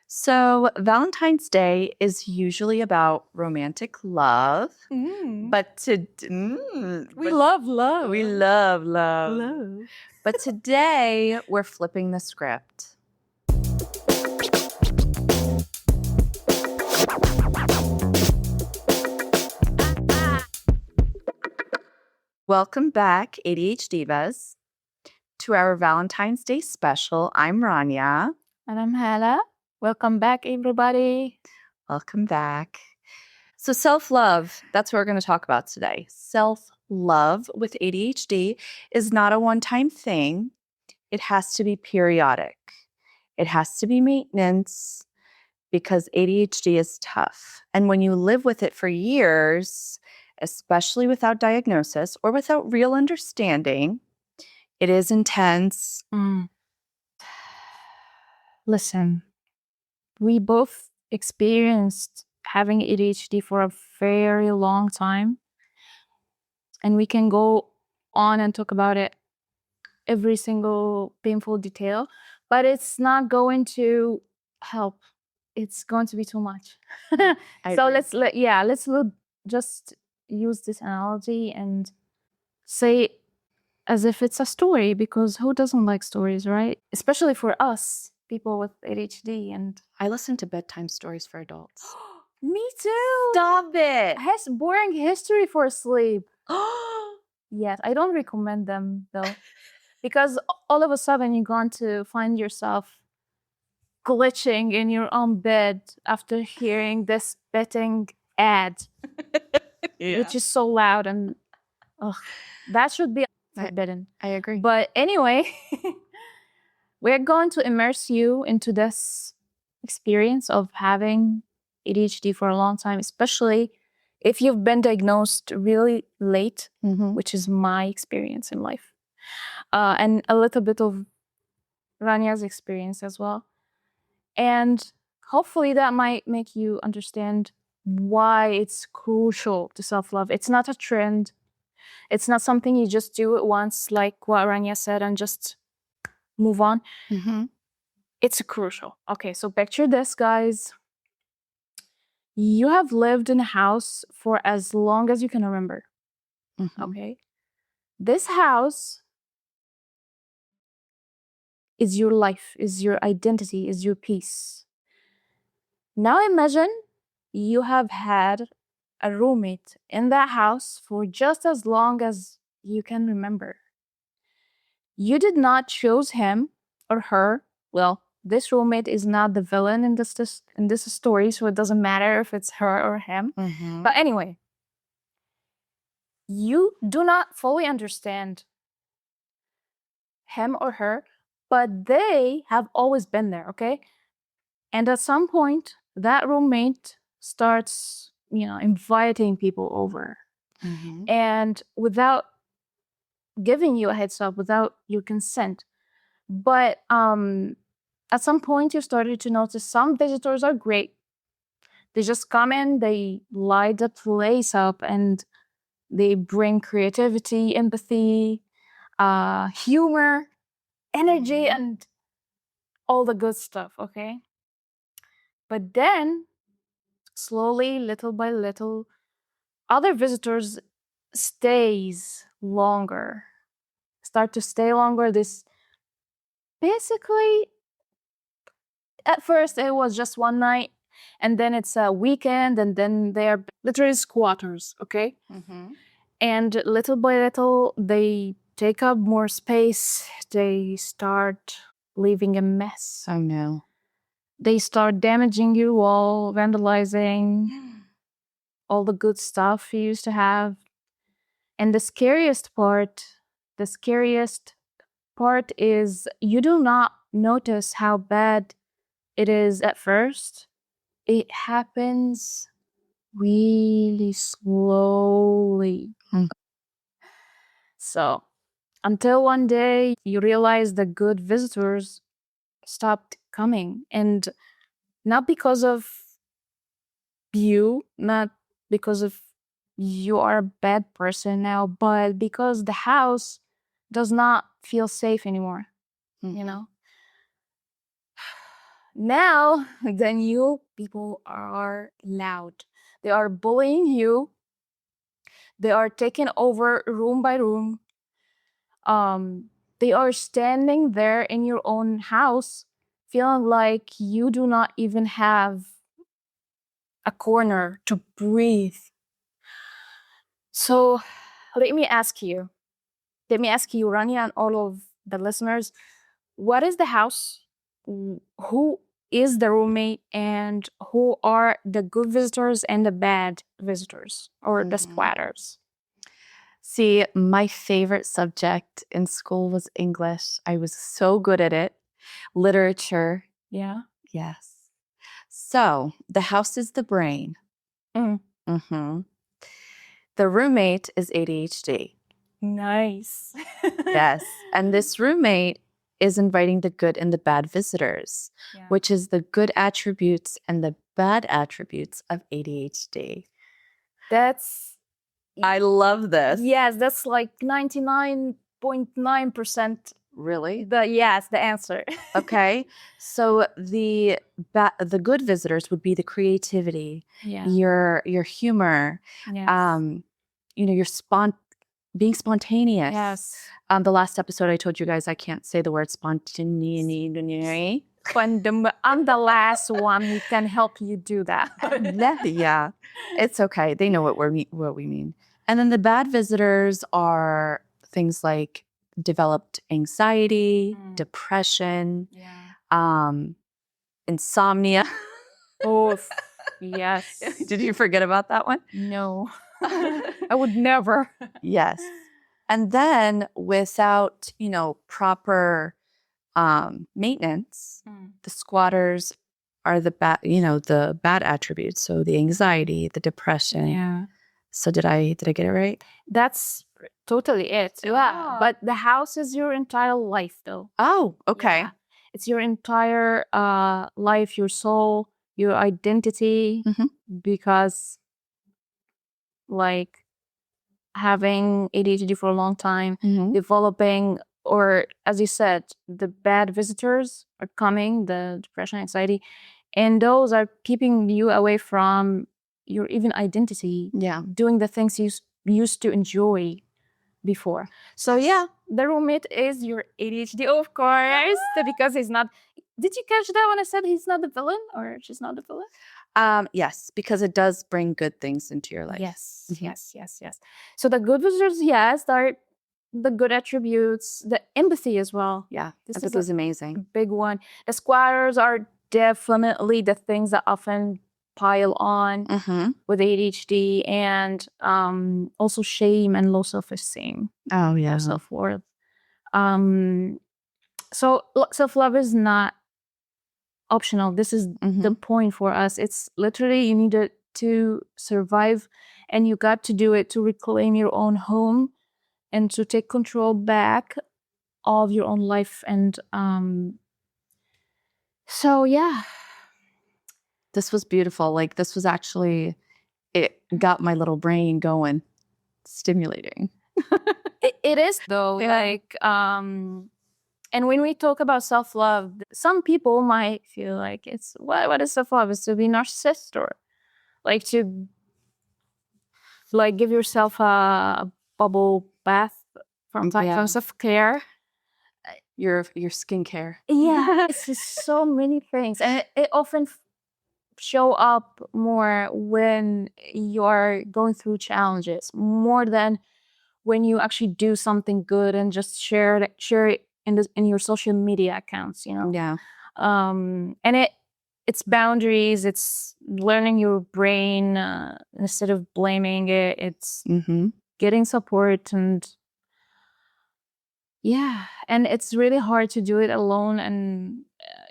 So, Valentine's Day is usually about romantic love, but We love love. we love love. But today we're flipping the script. Welcome back, ADHD Divas, to our Valentine's Day special. I'm Rania. And I'm Hala. Welcome back, everybody. Welcome back. So, self love, that's what we're going to talk about today. Self love with ADHD is not a one time thing, it has to be periodic, it has to be maintenance because ADHD is tough. And when you live with it for years, especially without diagnosis or without real understanding, it is intense. Listen, we both experienced having ADHD for a very long time. And we can go on and talk about it, every single painful detail, but it's not going to help. It's going to be too much. So agree. let's just use this analogy and say as if it's a story, because who doesn't like stories, right? Especially for us, people with ADHD. And I listen to bedtime stories for adults. me too. Stop it. Has boring history for sleep. Yes, I don't recommend them though, because all of a sudden you're going to find yourself glitching in your own bed after hearing this betting ad, which is so loud, and that should be forbidden. I agree. But anyway, we're going to immerse you into this experience of having ADHD for a long time, especially if you've been diagnosed really late, which is my experience in life, and a little bit of Rania's experience as well. And hopefully that might make you understand why it's crucial to self-love. It's not a trend. It's not something you just do it once, like what Rania said, and just move on. It's crucial. Okay, so picture this, guys. You have lived in a house for as long as you can remember. Okay? This house is your life, is your identity, is your peace. Now imagine you have had a roommate in that house for just as long as you can remember. You did not choose him or her. Well, this roommate is not the villain in this story, so it doesn't matter if it's her or him. But anyway, you do not fully understand him or her, but they have always been there, okay? And at some point, that roommate starts, inviting people over. And without giving you a heads up, without your consent. But at some point, you started to notice some visitors are great. They just come in, they light the place up, and they bring creativity, empathy, humor, energy, and all the good stuff, okay? But then, slowly, little by little, other visitors start to stay longer. This basically, at first it was just one night, and then it's a weekend, and then they're literally squatters, okay? And little by little, they take up more space. They start leaving a mess. Oh no. They start damaging your wall, vandalizing all the good stuff you used to have. And the scariest part is you do not notice how bad it is at first. It happens really slowly. So, until one day you realize the good visitors stopped coming, and not because of you, not because of you are a bad person now, but because the house does not feel safe anymore, you know? Now the new people are loud. They are bullying you. They are taking over room by room. They are standing there in your own house, feeling like you do not even have a corner to breathe. So let me ask you, Rania, and all of the listeners, what is the house? Who is the roommate? And who are the good visitors and the bad visitors or the squatters? See, my favorite subject in school was English. I was so good at it. Literature. Yeah. Yes. So the house is the brain. Mm. Mm-hmm. The roommate is ADHD. Nice. Yes. And this roommate is inviting the good and the bad visitors, which is the good attributes and the bad attributes of ADHD. I love this. Yes, that's like 99.9%. Really? The answer. Okay. So the good visitors would be the creativity, your humor, your being spontaneous. Yes. The last episode I told you guys I can't say the word spontaneity. I'm the last one who can help you do that. Yeah, it's okay. They know what we mean. And then the bad visitors are things like developed anxiety, depression, insomnia. Oh, yes. Did you forget about that one? No, I would never. Yes. And then without, proper maintenance, the squatters are the bad attributes. So the anxiety, the depression. Yeah. So did I get it right? That's totally it. Yeah. But the house is your entire life, though. Oh, okay. Yeah. It's your entire life, your soul, your identity. Because, like, having ADHD for a long time, developing, or as you said, the bad visitors are coming, the depression, anxiety, and those are keeping you away from your even identity. Yeah. Doing the things you used to enjoy before. So yeah, the roommate is your ADHD, of course, because he's not. Did you catch that when I said he's not the villain or she's not the villain? Yes, because it does bring good things into your life. Yes, yes. So the good visitors, yes, are the good attributes, the empathy as well. Yeah, this empathy was amazing. Big one. The squatters are definitely the things that often pile on with ADHD, and also shame and low self-esteem. Oh yeah, or self-worth. So self-love is not optional. This is the point for us. It's literally you needed to survive, and you got to do it to reclaim your own home and to take control back of your own life. And so yeah, this was beautiful. Like this was actually, it got my little brain going, stimulating. it is though. Yeah. Like and when we talk about self-love, some people might feel like it's what is self-love? Is to be narcissist, or like to like give yourself a bubble bath from self-care. Your skincare. Yeah, it's just so many things, and it often show up more when you're going through challenges, more than when you actually do something good and just share it in your social media accounts. Yeah. And it's boundaries. It's learning your brain instead of blaming it. It's getting support, and and it's really hard to do it alone. And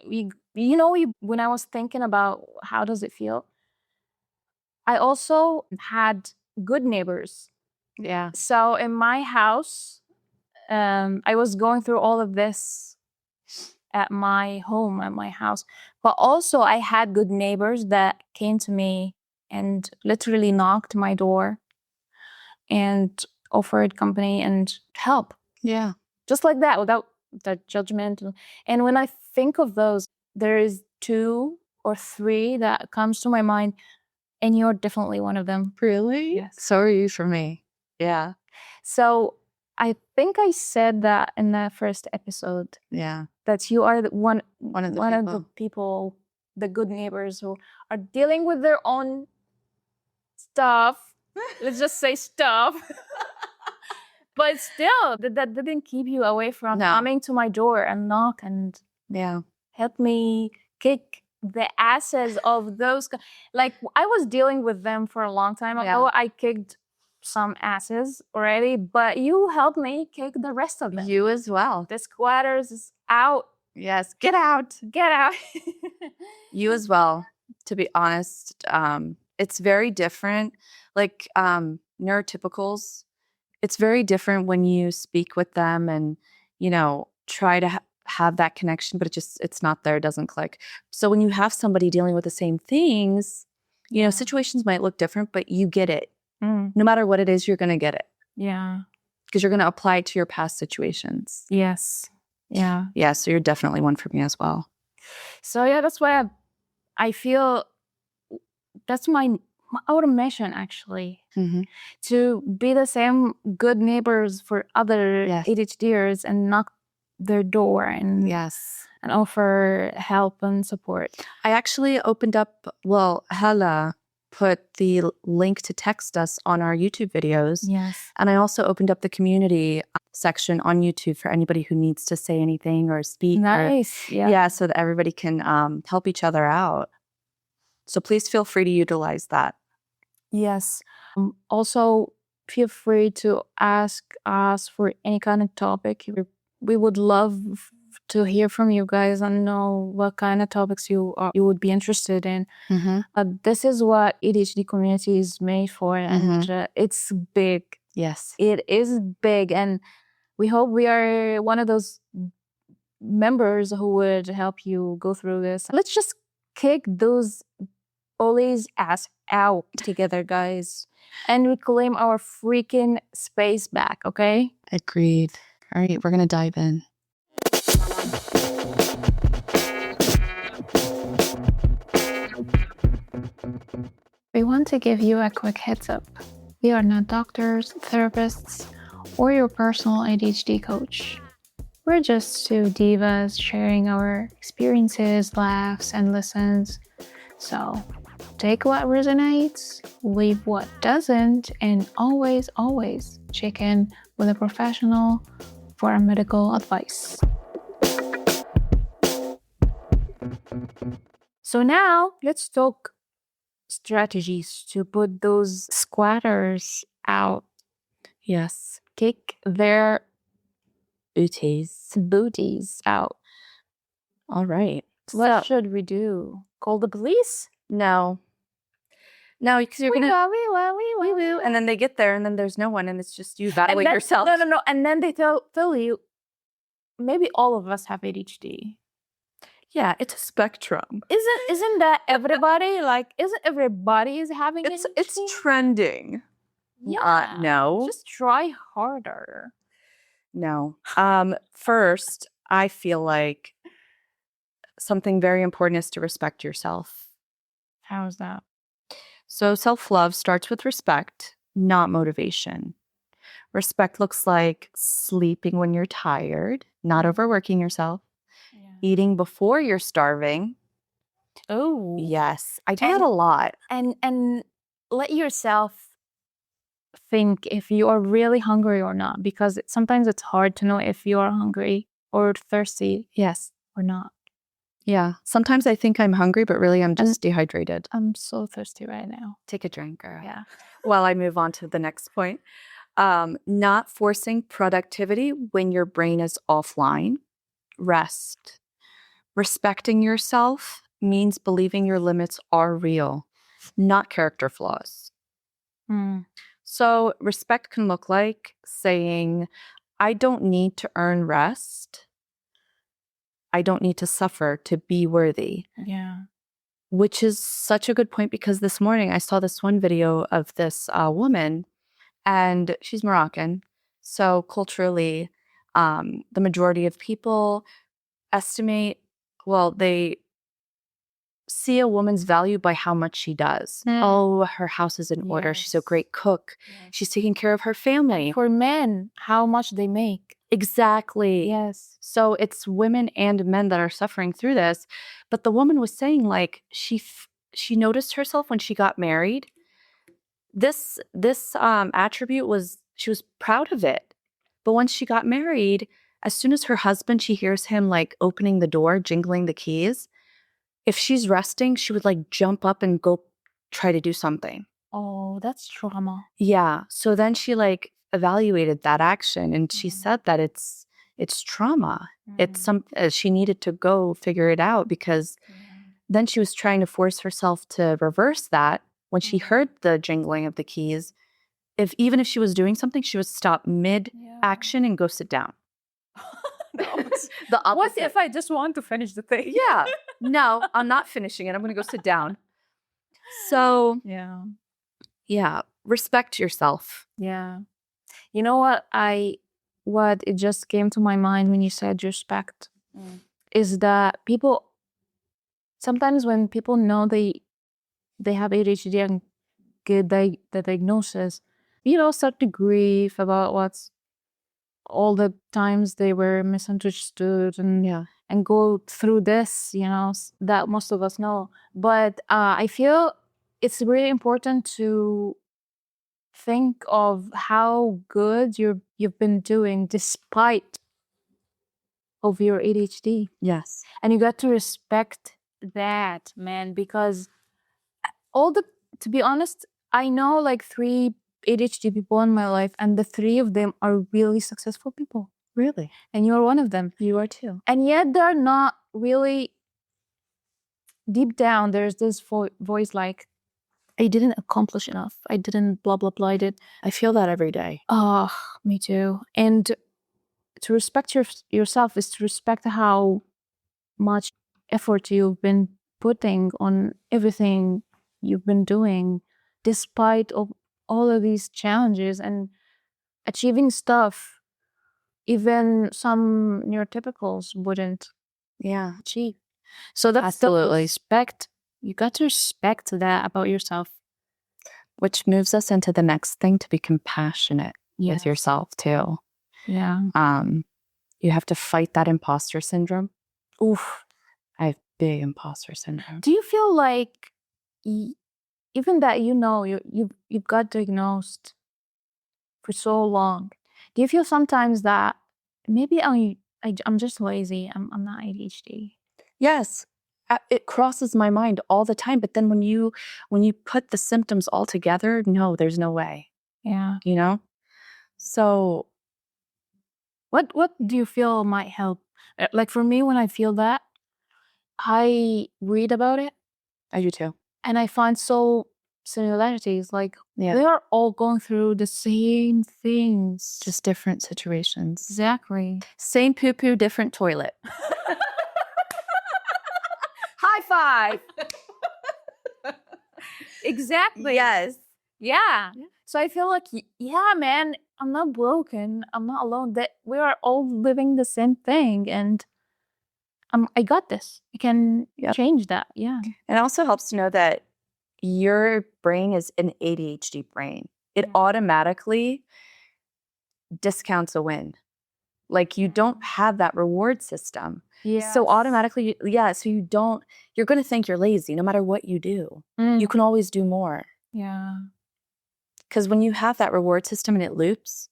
when I was thinking about how does it feel, I also had good neighbors. Yeah. So in my house, I was going through all of this at my home, at my house. But also I had good neighbors that came to me and literally knocked my door and offered company and help. Yeah. Just like that, without that judgment. And when I think of those, there is 2 or 3 that comes to my mind, and you're definitely one of them. Really? Yes. So are you for me. Yeah. So I think I said that in the first episode. Yeah. That you are one of the people, the good neighbors who are dealing with their own stuff. Let's just say stuff. But still, that didn't keep you away from coming to my door and knock and help me kick the asses of those. Like, I was dealing with them for a long time ago. I kicked some asses already, but you helped me kick the rest of them. You as well. The squatters is out. Yes, get out. Get out. You as well, to be honest. It's very different. Like neurotypicals, it's very different when you speak with them and, you know, try to have that connection, but it's not there, it doesn't click. So when you have somebody dealing with the same things, you know, situations might look different, but you get it. No matter what it is, you're going to get it. Yeah. Because you're going to apply it to your past situations. Yes. Yeah. Yeah, so you're definitely one for me as well. So yeah, that's why I feel that's our mission, actually, to be the same good neighbors for other ADHDers and knock their door and and offer help and support. I actually opened up, Hala put the link to text us on our YouTube videos. Yes. And I also opened up the community section on YouTube for anybody who needs to say anything or speak. Nice. Yeah, so that everybody can help each other out. So please feel free to utilize that. Yes. Also, feel free to ask us for any kind of topic. We would love to hear from you guys and know what kind of topics you would be interested in. This is what ADHD community is made for, and it's big. Yes. It is big, and we hope we are one of those members who would help you go through this. Let's just kick those bullies' ass out together, guys, and reclaim our freaking space back, okay? Agreed. All right, we're going to dive in. We want to give you a quick heads up. We are not doctors, therapists, or your personal ADHD coach. We're just 2 divas sharing our experiences, laughs, and lessons. So take what resonates, leave what doesn't, and always, always check in with a professional for a medical advice. So now let's talk strategies to put those squatters out. Yes. Kick their booties out. All right. What should we do? Call the police? No, because you're gonna wee, and then they get there, and then there's no one, and it's just you battling yourself. No, and then they tell you, maybe all of us have ADHD. Yeah, it's a spectrum. Isn't that everybody? Like, isn't everybody is having ADHD? It's trending. Yeah. No. Just try harder. No. First, I feel like something very important is to respect yourself. How is that? So self-love starts with respect, not motivation. Respect looks like sleeping when you're tired, not overworking yourself, eating before you're starving. Oh. Yes. I do that a lot. And let yourself think if you are really hungry or not, because sometimes it's hard to know if you are hungry or thirsty. Yes. Or not. Yeah. Sometimes I think I'm hungry, but really I'm just dehydrated. I'm so thirsty right now. Take a drink, girl. Yeah. While I move on to the next point. Not forcing productivity when your brain is offline. Rest. Respecting yourself means believing your limits are real, not character flaws. So respect can look like saying, I don't need to earn rest. I don't need to suffer to be worthy. Yeah. Which is such a good point, because this morning I saw this one video of this woman, and she's Moroccan. So culturally, the majority of people estimate, they see a woman's value by how much she does. Oh, her house is in order. She's a great cook. She's taking care of her family. For men, how much they make. Exactly. Yes. So it's women and men that are suffering through this. But the woman was saying, like, she noticed herself when she got married. This attribute was, she was proud of it. But once she got married, as soon as her husband, she hears him like opening the door, jingling the keys. If she's resting, she would like jump up and go try to do something. Oh, that's trauma. Yeah. So then she like evaluated that action, and she said that it's trauma. It's she needed to go figure it out, because then she was trying to force herself to reverse that. When she heard the jingling of the keys, even if she was doing something, she would stop mid action and go sit down. The opposite. What if I just want to finish the thing? Yeah. No, I'm not finishing it. I'm going to go sit down. So yeah, respect yourself. Yeah. You know what it just came to my mind when you said respect is that people, sometimes when people know they have ADHD and get the diagnosis, start to grieve about what's all the times they were misunderstood and go through this, that most of us know. But I feel it's really important to think of how good you've been doing despite of your ADHD. Yes. And you got to respect that, man, because to be honest, I know like 3 ADHD people in my life, and the 3 of them are really successful people. Really? And you're one of them. You are too. And yet they're not really, deep down, there's this voice like, I didn't accomplish enough. I didn't blah, blah, blah. I feel that every day. Oh, me too. And to respect yourself is to respect how much effort you've been putting on everything you've been doing, despite of all of these challenges and achieving stuff even some neurotypicals wouldn't achieve. So that's absolutely respect. You got to respect that about yourself. Which moves us into the next thing, to be compassionate with yourself too. Yeah. You have to fight that imposter syndrome. Oof. I have big imposter syndrome. Do you feel like even that you've got diagnosed for so long, do you feel sometimes that maybe I'm just lazy, I'm not ADHD? Yes. It crosses my mind all the time, but then when you put the symptoms all together, no, there's no way. Yeah. So what do you feel might help? Like for me, when I feel that, I read about it. I do too. And I find so similarities, like they are all going through the same things, just different situations. Exactly. Same poo-poo, different toilet. High five. Exactly. Yes. Yeah. So I feel like, yeah, man, I'm not broken. I'm not alone. That we are all living the same thing, and I got this. I can change that. Yeah. It also helps to know that your brain is an ADHD brain. It automatically discounts a win. Like you don't have that reward system. Yeah. So automatically, so you're going to think you're lazy no matter what you do. You can always do more. Yeah. Because when you have that reward system and it loops,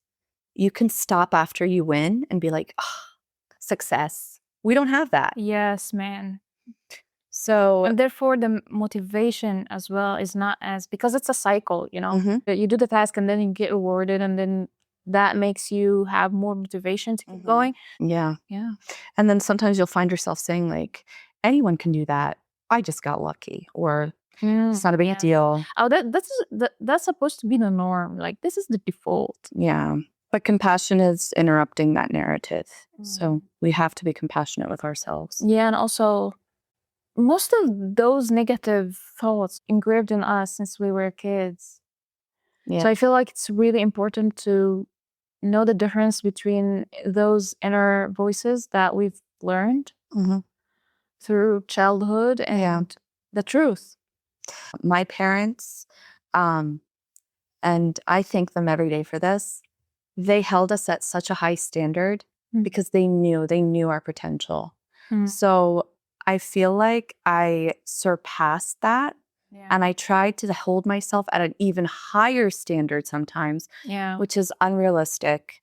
you can stop after you win and be like, oh, success. We don't have that. Yes, man. So, and therefore the motivation as well is not as, because it's a cycle, you do the task and then you get rewarded, and then that makes you have more motivation to keep going. Yeah. And then sometimes you'll find yourself saying like, anyone can do that. I just got lucky, or it's not a big deal. Oh, that's supposed to be the norm. Like this is the default. Yeah. But compassion is interrupting that narrative. So we have to be compassionate with ourselves. Yeah. And also, most of those negative thoughts engraved in us since we were kids. Yeah. So I feel like it's really important to know the difference between those inner voices that we've learned through childhood and the truth. My parents, and I thank them every day for this, they held us at such a high standard because they knew our potential. So I feel like I surpassed that. Yeah. And I tried to hold myself at an even higher standard sometimes, Yeah. which is unrealistic.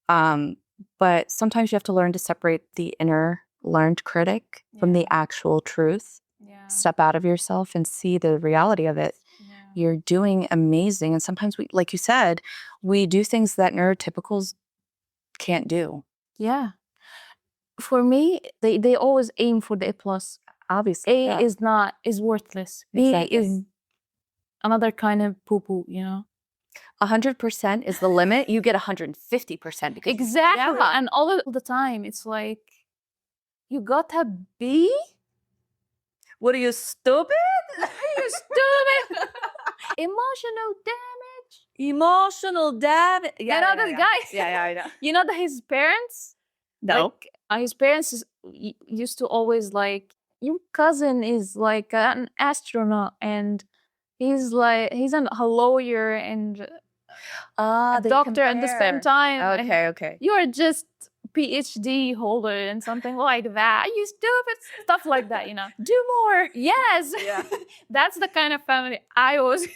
But sometimes you have to learn to separate the inner learned critic from the actual truth. Yeah. Step out of yourself and see the reality of it. Yeah. You're doing amazing. And sometimes we, like you said, we do things that neurotypicals can't do. Yeah. For me, they always aim for the A+. Obviously. A is worthless. Exactly. B is another kind of poo-poo, you know? 100% is the limit. You get 150% because Exactly. Yeah. And all the time, it's like, you got a B? What are you, stupid? Are you stupid? Emotional damage. Emotional damage. Yeah, you know this guy? Yeah, I know. You know that his parents? No. Like, his parents used to always like, your cousin is like an astronaut and he's a lawyer and a doctor at the same time. Okay. You are just PhD holder and something like that. You stupid stuff like that, you know. Do more. Yes. Yeah. That's the kind of family I was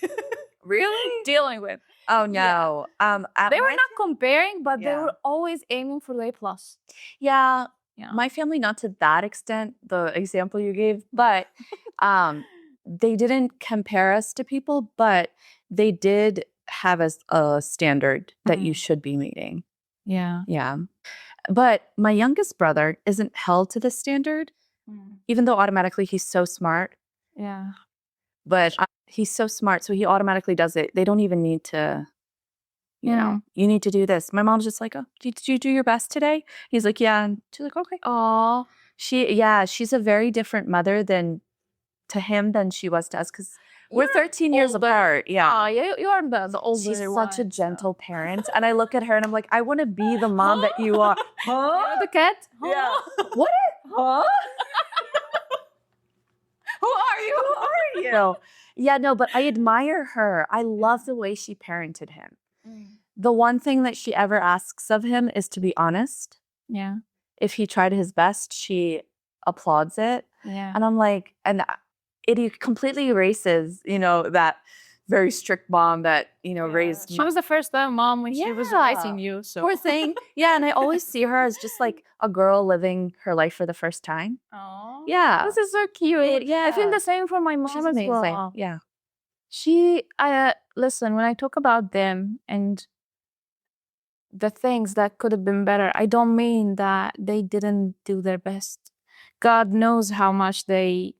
really dealing with. Oh no. Yeah. They were not comparing, but they were always aiming for the A+. Yeah. Yeah. My family, not to that extent, the example you gave, but they didn't compare us to people, but they did have a standard that you should be meeting. Yeah. Yeah. But my youngest brother isn't held to this standard, even though automatically he's so smart. Yeah. But he's so smart, so he automatically does it. They don't even need to, you know, you need to do this. My mom's just like, oh, did you do your best today? He's like, yeah. And she's like, okay. Oh. She's a very different mother to him than she was to us because we're 13 years apart. Yeah. Oh, you are the older She's one, such a gentle parent. And I look at her and I'm like, I want to be the mom that you are. You know the cat? Yeah. What? Huh? Who are you? Who are you? Yeah, no, but I admire her. I love the way she parented him. The one thing that she ever asks of him is to be honest. Yeah. If he tried his best, she applauds it. Yeah. And I'm like, and it completely erases, you know, that very strict mom that, you know, raised. She was the first mom when she was raising you. So poor thing. Yeah, and I always see her as just like a girl living her life for the first time. Oh. Yeah. This is so cute. Yeah. I feel the same for my mom as well. Yeah. Listen, when I talk about them and the things that could have been better, I don't mean that they didn't do their best. God knows how much they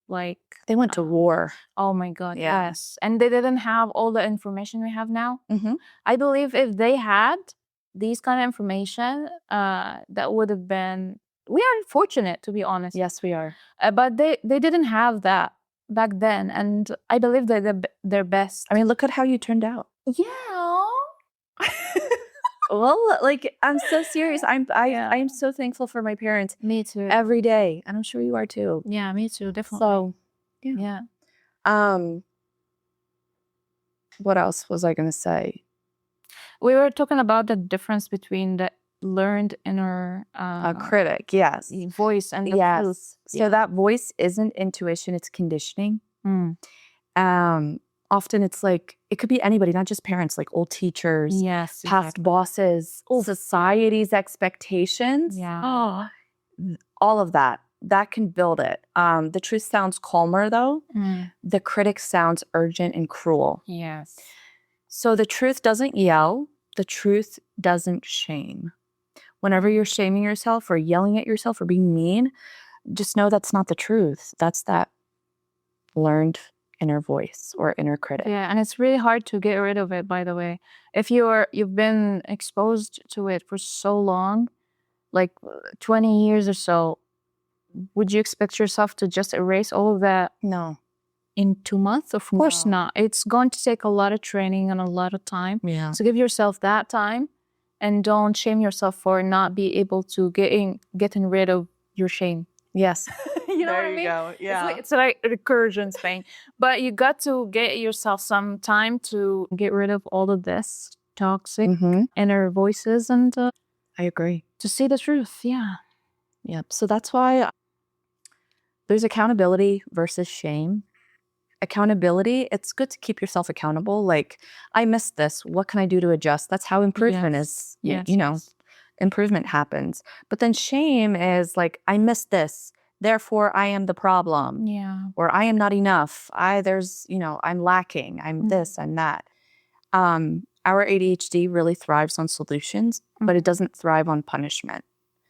went to war. Oh my God, yes. And they didn't have all the information we have now. I believe if they had these kind of information, that would have been, we are fortunate, to be honest. Yes, we are. But they didn't have that back then. And I believe they did their best. I mean, look at how you turned out. Yeah. Well, like, I'm so serious. I'm so thankful for my parents. Me too. Every day. And I'm sure you are too. Yeah, me too, definitely. So, yeah. What else was I going to say? We were talking about the difference between the learned inner critic, yes. Voice and the truth. So that voice isn't intuition, it's conditioning. Often it's like, it could be anybody, not just parents, like old teachers, past bosses, society's expectations. Yeah. All of that can build it. The truth sounds calmer though. The critic sounds urgent and cruel. Yes. So the truth doesn't yell. The truth doesn't shame. Whenever you're shaming yourself or yelling at yourself or being mean, just know that's not the truth. That's that learned inner voice or inner critic. Yeah, and it's really hard to get rid of it, by the way. If you've been exposed to it for so long, like 20 years or so, would you expect yourself to just erase all of that? No. In 2 months? Of course not. It's going to take a lot of training and a lot of time. Yeah. So give yourself that time and don't shame yourself for not being able to getting rid of your shame. Yes. You know There what I you mean? go. Yeah. It's like recursion Spain. But you got to get yourself some time to get rid of all of this toxic inner voices and I agree. to see the truth. Yeah. Yep. So that's why there's accountability versus shame. Accountability, it's good to keep yourself accountable. Like, I missed this. What can I do to adjust? That's how improvement is, Yes. you know, improvement happens. But then shame is like, I missed this. Therefore, I am the problem. Yeah. Or I am not enough. I'm lacking. I'm this, I'm that. Our ADHD really thrives on solutions, but it doesn't thrive on punishment.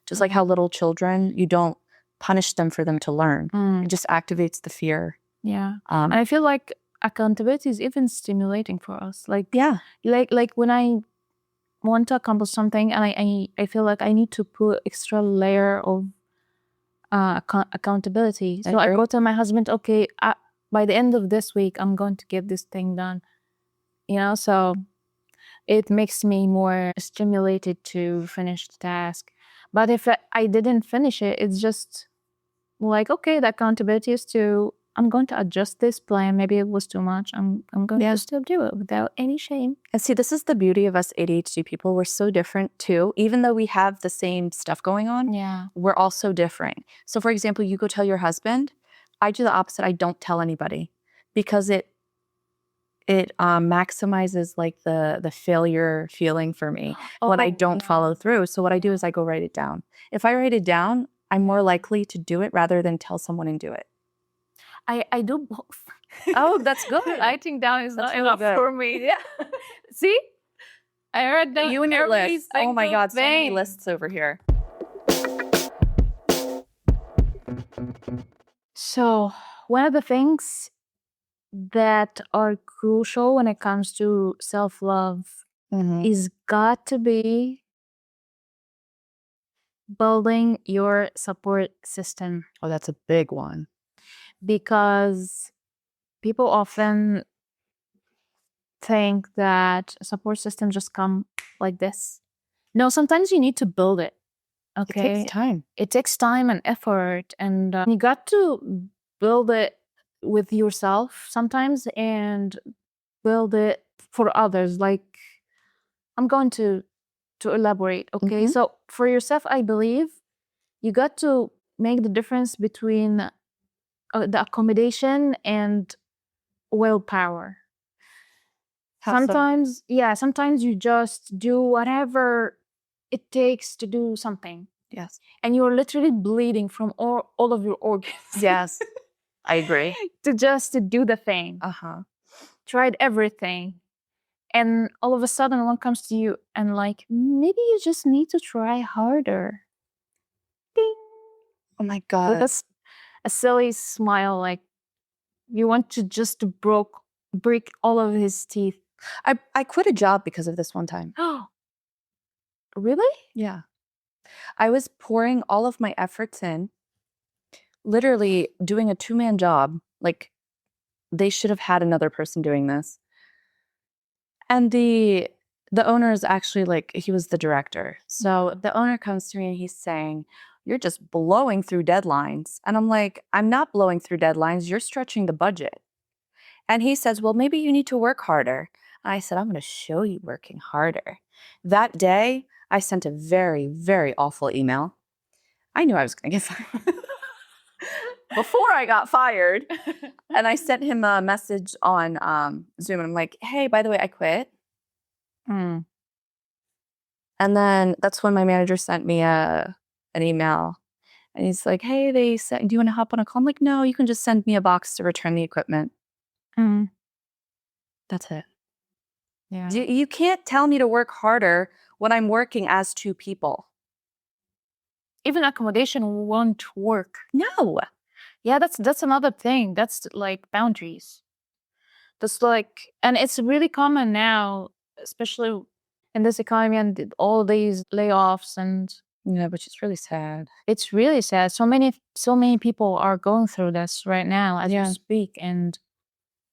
Just like how little children, you don't punish them for them to learn. It just activates the fear. Yeah. And I feel like accountability is even stimulating for us. Like, Yeah. like when I want to accomplish something and I feel like I need to put extra layer of accountability. So I go to my husband, okay, by the end of this week, I'm going to get this thing done. You know, so it makes me more stimulated to finish the task. But if I didn't finish it, it's just like, okay, the accountability is I'm going to adjust this plan. Maybe it was too much. I'm going to still do it without any shame. And see, this is the beauty of us ADHD people. We're so different too. Even though we have the same stuff going on, we're all so different. So for example, you go tell your husband, I do the opposite. I don't tell anybody because it maximizes like the failure feeling for me when I don't follow through. So what I do is I go write it down. If I write it down, I'm more likely to do it rather than tell someone and do it. I do both. Oh, that's good. Writing down is not enough for me. Yeah. See? I heard that. You and your list. Oh my God, so many lists over here. So one of the things that are crucial when it comes to self-love is got to be building your support system. Oh, that's a big one. Because people often think that support system just come like this. No, sometimes you need to build it. Okay. It takes time. It takes time and effort, and you got to build it with yourself sometimes and build it for others. Like, I'm going to elaborate. Okay. So for yourself, I believe you got to make the difference between the accommodation and willpower. Sometimes you just do whatever it takes to do something. Yes. And you're literally bleeding from all of your organs. Yes. I agree. to do the thing. Tried everything. And all of a sudden one comes to you and like, maybe you just need to try harder. Ding. Oh my God. With a silly smile, like you want to just break all of his teeth. I quit a job because of this one time. Oh, really? Yeah. I was pouring all of my efforts in, literally doing a 2-man job. Like, they should have had another person doing this. And the owner is actually like, he was the director. So the owner comes to me and he's saying, you're just blowing through deadlines. And I'm like, I'm not blowing through deadlines. You're stretching the budget. And he says, well, maybe you need to work harder. I said, I'm going to show you working harder. That day, I sent a very, very awful email. I knew I was going to get fired before I got fired. And I sent him a message on Zoom. And I'm like, hey, by the way, I quit. And then that's when my manager sent me an email. And he's like, hey, they said, do you want to hop on a call? I'm like, no, you can just send me a box to return the equipment. That's it. Yeah. You can't tell me to work harder when I'm working as 2 people. Even accommodation won't work. No. Yeah, that's another thing. That's like boundaries. That's like, and it's really common now, especially in this economy and all these layoffs and. Yeah, which is really sad. It's really sad. So many people are going through this right now as you speak, and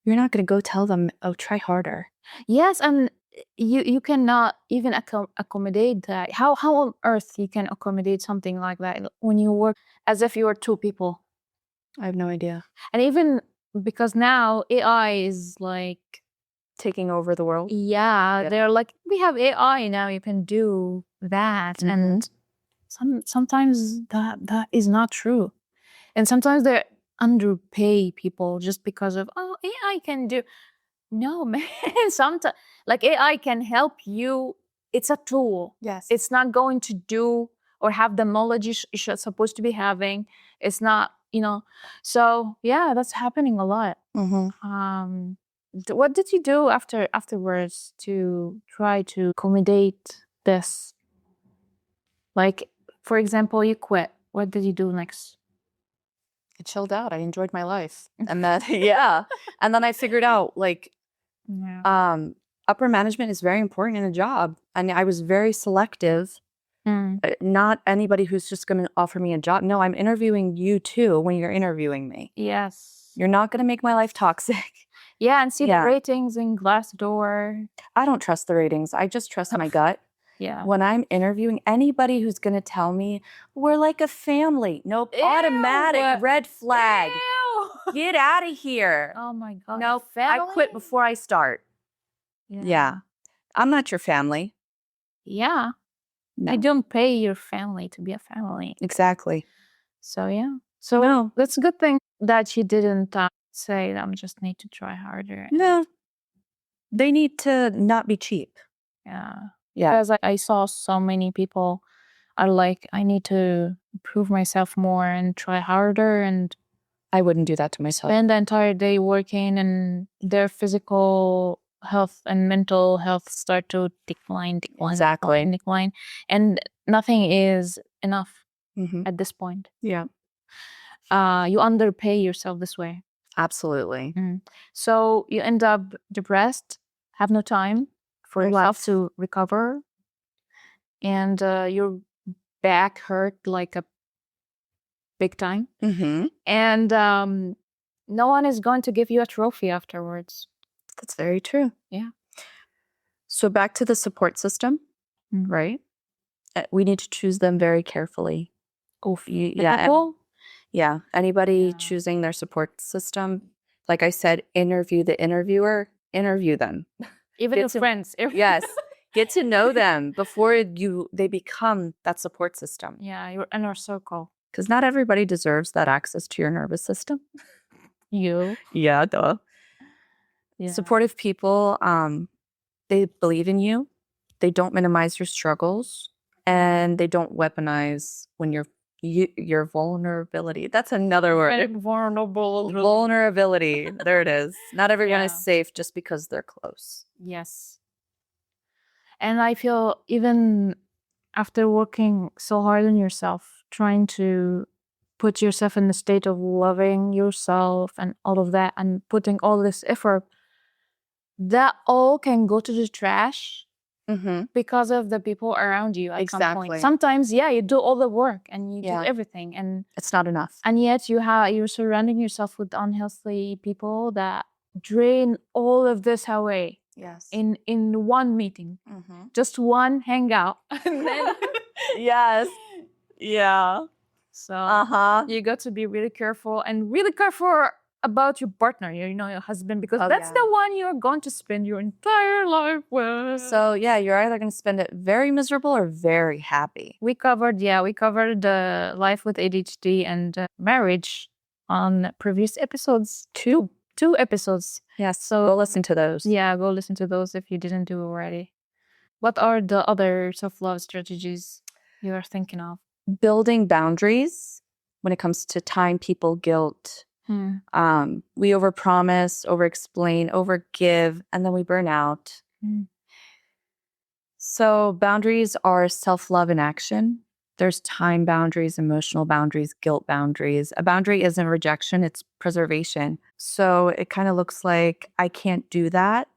you're not going to go tell them, oh, try harder. Yes, and you cannot even accommodate that. How on earth you can accommodate something like that when you work as if you are two people? I have no idea. And even because now AI is like Taking over the world. yeah, they're like, we have AI now, you can do that. And sometimes that is not true. And sometimes they underpay people just because of, oh, AI can do. No, man. Sometimes like AI can help you. It's a tool. Yes. It's not going to do or have the knowledge you're supposed to be having. It's not, So yeah, that's happening a lot. What did you do afterwards to try to accommodate this? Like, for example, you quit. What did you do next? I chilled out. I enjoyed my life. And then, yeah. And then I figured out like, upper management is very important in a job. And I was very selective. Not anybody who's just going to offer me a job. No, I'm interviewing you too when you're interviewing me. Yes. You're not going to make my life toxic. Yeah, and see the ratings in Glassdoor. I don't trust the ratings. I just trust my gut. Yeah. When I'm interviewing anybody who's going to tell me we're like a family. Nope. Ew. Automatic red flag. Ew. Get out of here. Oh my God. Nope. Family? I quit before I start. Yeah. I'm not your family. Yeah. No. I don't pay your family to be a family. Exactly. So yeah. So no. That's a good thing that you didn't say I just need to try harder. No. They need to not be cheap. Yeah. Yeah. Because I saw so many people are like, I need to improve myself more and try harder, and I wouldn't do that to myself. Spend the entire day working, and their physical health and mental health start to decline. Exactly. And nothing is enough at this point. Yeah. You underpay yourself this way. Absolutely. So you end up depressed, have no time for yourself to recover, and your back hurt like a big time. And no one is going to give you a trophy afterwards. That's very true. Yeah. So back to the support system, right? We need to choose them very carefully. Yeah. Anybody choosing their support system, like I said, interview the interviewer, interview them. Even your friends. Yes. Get to know them before they become that support system. Yeah, your inner circle. Because not everybody deserves that access to your nervous system. You. Yeah, duh. Yeah. Supportive people, they believe in you. They don't minimize your struggles, and they don't weaponize when your vulnerability. That's another word. Vulnerability. There it is. Not everyone is safe just because they're close. Yes. And I feel even after working so hard on yourself, trying to put yourself in the state of loving yourself and all of that, and putting all this effort, that all can go to the trash because of the people around you at some point. Sometimes, you do all the work and you do everything, and it's not enough. And yet you're surrounding yourself with unhealthy people that drain all of this away. Yes. In one meeting, just one hangout, and then yes, yeah. So you got to be really careful about your partner, your husband, because that's the one you're going to spend your entire life with. So yeah, you're either going to spend it very miserable or very happy. We covered the life with ADHD and marriage on previous episodes. Two episodes. Yes. So go listen to those. Yeah, go listen to those if you didn't do already. What are the other self-love strategies you are thinking of? Building boundaries when it comes to time, people, guilt. We overpromise, overexplain, overgive, and then we burn out. So boundaries are self-love in action. There's time boundaries, emotional boundaries, guilt boundaries. A boundary isn't rejection, it's preservation. So it kind of looks like I can't do that,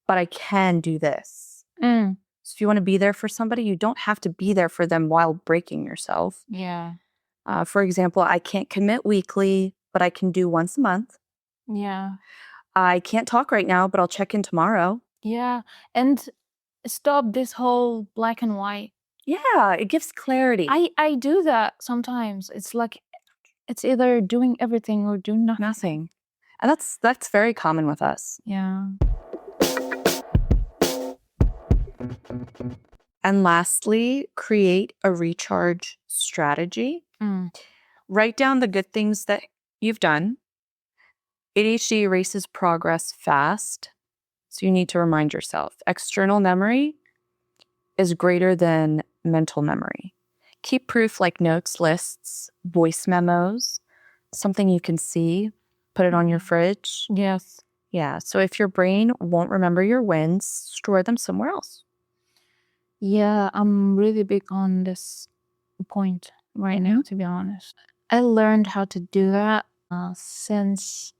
but I can do this. So if you want to be there for somebody, you don't have to be there for them while breaking yourself. Yeah. For example, I can't commit weekly, but I can do once a month. Yeah. I can't talk right now, but I'll check in tomorrow. Yeah. And stop this whole black and white. Yeah, it gives clarity. I do that sometimes. It's like it's either doing everything or doing nothing. Nothing. And that's very common with us. Yeah. And lastly, create a recharge strategy. Write down the good things that you've done. ADHD erases progress fast, so you need to remind yourself. External memory is greater than mental memory. Keep proof like notes, lists, voice memos, something you can see. Put it on your fridge. Yes. Yeah, so if your brain won't remember your wins, store them somewhere else. Yeah, I'm really big on this point right now, to be honest. I learned how to do that since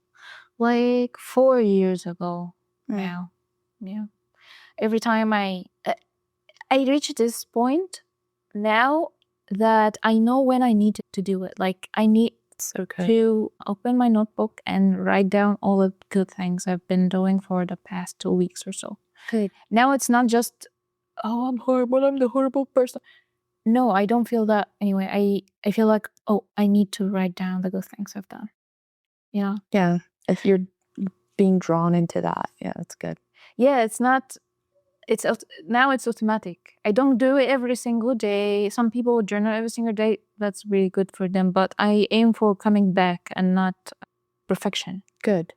like 4 years ago now. Yeah. Every time I reach this point now that I know when I need to do it. Like I need to open my notebook and write down all the good things I've been doing for the past 2 weeks or so. Good. Now it's not just, oh, I'm horrible, I'm the horrible person. No, I don't feel that anyway. I feel like, oh, I need to write down the good things I've done. Yeah. Yeah, if you're being drawn into that, yeah, that's good. Yeah, now it's automatic. I don't do it every single day. Some people journal every single day. That's really good for them. But I aim for coming back and not perfection. Good.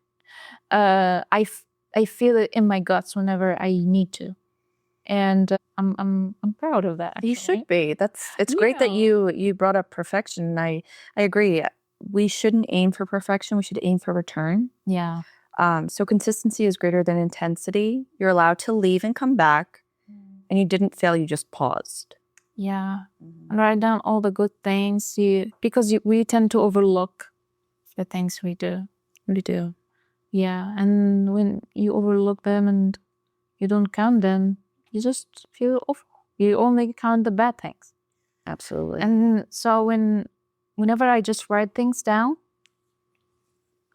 I feel it in my guts whenever I need to, and I'm proud of that. Actually. You should be. It's great that you brought up perfection. I agree. We shouldn't aim for perfection. We should aim for return. Yeah. So consistency is greater than intensity. You're allowed to leave and come back, and you didn't fail. You just paused. Yeah. Write down all the good things because we tend to overlook the things we do. We do. Yeah, and when you overlook them and you don't count them, you just feel awful. You only count the bad things. Absolutely. And so whenever I just write things down,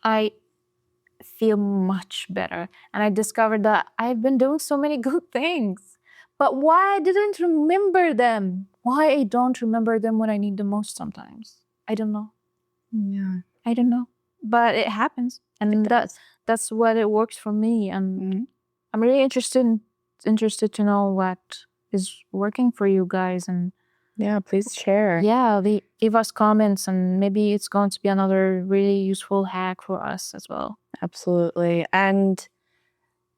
I feel much better. And I discovered that I've been doing so many good things. But why I didn't remember them? Why I don't remember them when I need the most sometimes? I don't know. Yeah. I don't know. But it happens. And that's what it works for me. And I'm really interested to know what is working for you guys. And yeah, please share. Yeah, leave us comments, and maybe it's going to be another really useful hack for us as well. Absolutely. And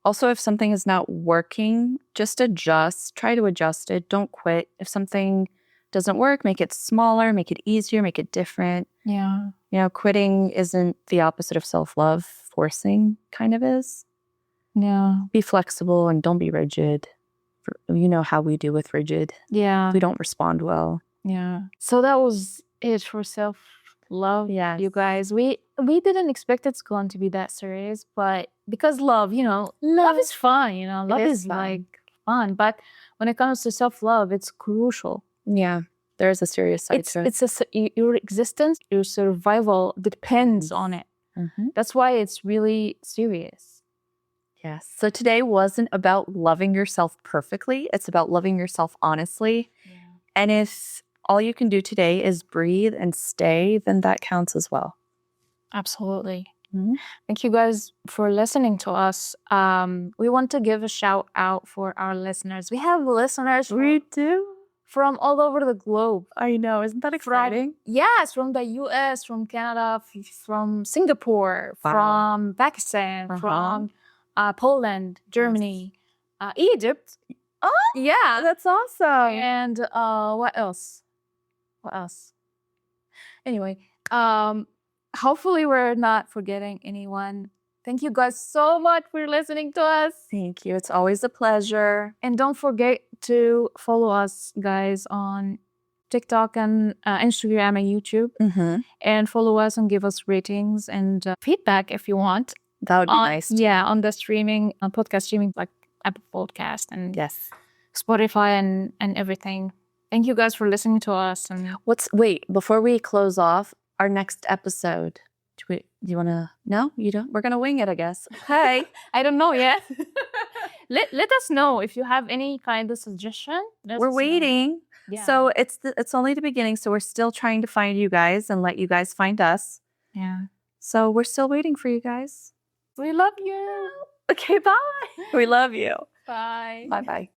also, if something is not working, just try to adjust it. Don't quit. If something doesn't work, make it smaller, make it easier, make it different. Yeah. You know, quitting isn't the opposite of self-love. Forcing kind of is. Yeah. Be flexible and don't be rigid. You know how we do with rigid. Yeah. We don't respond well. Yeah. So that was it for self-love. Yeah. You guys, we didn't expect it's going to be that serious, but because love is fun, love is fun. Like fun. But when it comes to self-love, it's crucial. Yeah. There is a serious side to it. Your existence, your survival depends on it. That's why it's really serious. Yes. So today wasn't about loving yourself perfectly. It's about loving yourself honestly. Yeah. And if all you can do today is breathe and stay, then that counts as well. Absolutely. Thank you guys for listening to us. We want to give a shout out for our listeners. We have listeners. From all over the globe. I know. Isn't that exciting? Yes, from the US, from Canada, from Singapore, from Pakistan, from Poland, Germany, Egypt. Oh, yeah. That's awesome. And what else? Anyway, hopefully we're not forgetting anyone. Thank you guys so much for listening to us. Thank you. It's always a pleasure. And don't forget to follow us, guys, on TikTok and Instagram and YouTube. And follow us and give us ratings and feedback if you want. That would be nice. Yeah, on the streaming, podcast streaming, like Apple Podcast and Spotify and everything. Thank you guys for listening to us. And wait, before we close off, our next episode. Do you want to? No, you don't? We're going to wing it, I guess. Hey, I don't know yet. Let us know if you have any kind of suggestion. We're waiting. Yeah. So it's only the beginning. So we're still trying to find you guys and let you guys find us. Yeah. So we're still waiting for you guys. We love you. Okay, bye. We love you. Bye. Bye-bye.